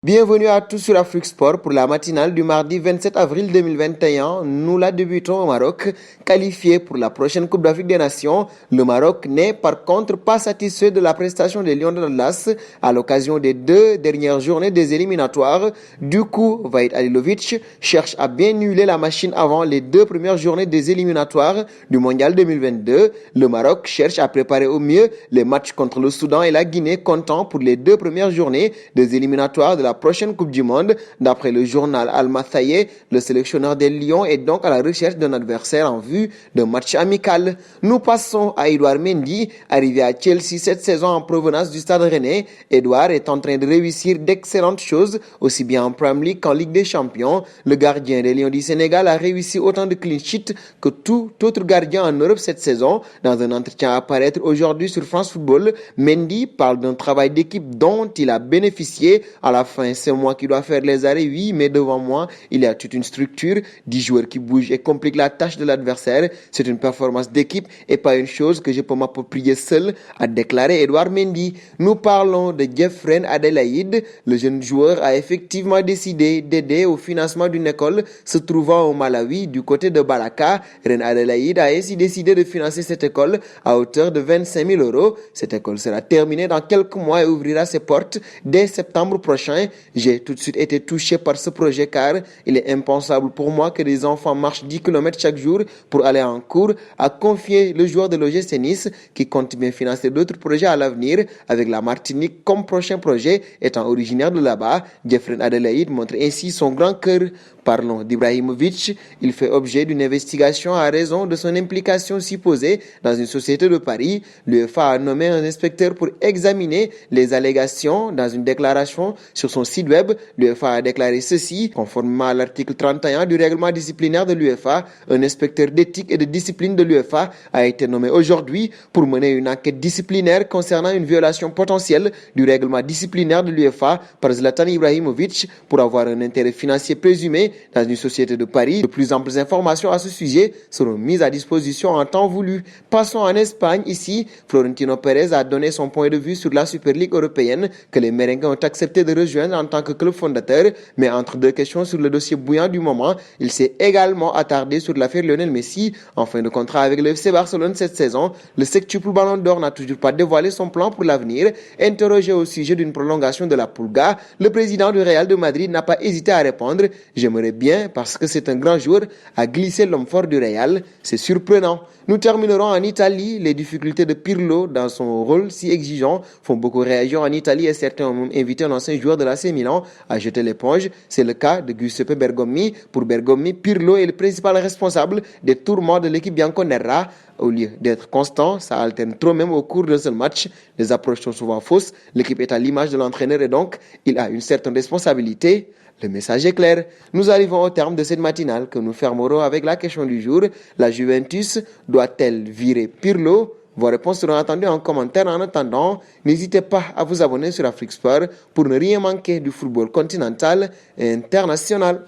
Bienvenue à tous sur Afrique Sport pour la matinale du mardi 27 avril 2021. Nous la débutons au Maroc. Qualifié pour la prochaine Coupe d'Afrique des Nations, le Maroc n'est par contre pas satisfait de la prestation des Lions de l'Atlas à l'occasion des 2 dernières journées des éliminatoires. Du coup, Vahid Halilovic cherche à bien nuller la machine avant les 2 premières journées des éliminatoires du Mondial 2022. Le Maroc cherche à préparer au mieux les matchs contre le Soudan et la Guinée, comptant pour les 2 premières journées des éliminatoires de la prochaine Coupe du Monde. D'après le journal Al-Mathaye, le sélectionneur des Lions est donc à la recherche d'un adversaire en vue d'un match amical. Nous passons à Edouard Mendy, arrivé à Chelsea cette saison en provenance du Stade Rennais. Edouard est en train de réussir d'excellentes choses, aussi bien en Premier League qu'en Ligue des Champions. Le gardien des Lions du Sénégal a réussi autant de clean sheets que tout autre gardien en Europe cette saison. Dans un entretien à apparaître aujourd'hui sur France Football, Mendy parle d'un travail d'équipe dont il a bénéficié. À la fin, c'est moi qui dois faire les arrêts, oui, mais devant moi, il y a toute une structure, 10 joueurs qui bougent et compliquent la tâche de l'adversaire. C'est une performance d'équipe et pas une chose que je peux m'approprier seul, a déclaré Edouard Mendy. Nous parlons de Jeffrey Adelaide. Le jeune joueur a effectivement décidé d'aider au financement d'une école se trouvant au Malawi du côté de Balaka. Ren Adelaide a ainsi décidé de financer cette école à hauteur de 25 000 €. Cette école sera terminée dans quelques mois et ouvrira ses portes dès septembre prochain. J'ai tout de suite été touché par ce projet car il est impensable pour moi que des enfants marchent 10 km chaque jour pour aller en cours, a confié le joueur de l'OGC Nice qui compte bien financer d'autres projets à l'avenir avec la Martinique comme prochain projet. Étant originaire de là-bas, Jeffrey Adelaide montre ainsi son grand cœur. Parlons d'Ibrahimovic. Il fait objet d'une investigation à raison de son implication supposée dans une société de Paris. L'UEFA a nommé un inspecteur pour examiner les allégations. Dans une déclaration sur son site web, l'UEFA a déclaré ceci. Conformément à l'article 31 du règlement disciplinaire de l'UEFA, un inspecteur d'éthique et de discipline de l'UEFA a été nommé aujourd'hui pour mener une enquête disciplinaire concernant une violation potentielle du règlement disciplinaire de l'UEFA par Zlatan Ibrahimovic pour avoir un intérêt financier présumé dans une société de Paris. De plus amples informations à ce sujet seront mises à disposition en temps voulu. Passons en Espagne. Ici, Florentino Pérez a donné son point de vue sur la Super League européenne que les merengues ont accepté de rejoindre en tant que club fondateur. Mais entre deux questions sur le dossier bouillant du moment, il s'est également attardé sur l'affaire Lionel Messi. En fin de contrat avec le FC Barcelone cette saison, le sextuple Ballon d'Or n'a toujours pas dévoilé son plan pour l'avenir. Interrogé au sujet d'une prolongation de la Pulga, le président du Real de Madrid n'a pas hésité à répondre « J'aimerais bien parce que c'est un grand joueur » a glissé l'homme fort du Real. C'est surprenant. Nous terminerons en Italie. Les difficultés de Pirlo dans son rôle si exigeant font beaucoup réagir en Italie et certains ont même invité un ancien joueur de l'AC Milan à jeter l'éponge. C'est le cas de Giuseppe Bergomi. Pour Bergomi, Pirlo est le principal responsable des tourments de l'équipe bianconera. Au lieu d'être constant, ça alterne trop même au cours d'un seul match. Les approches sont souvent fausses. L'équipe est à l'image de l'entraîneur et donc il a une certaine responsabilité. Le message est clair. Nous arrivons au terme de cette matinale que nous fermerons avec la question du jour. La Juventus doit-elle virer Pirlo? Vos réponses seront attendues en commentaire. En attendant, n'hésitez pas à vous abonner sur Afrique Sport pour ne rien manquer du football continental et international.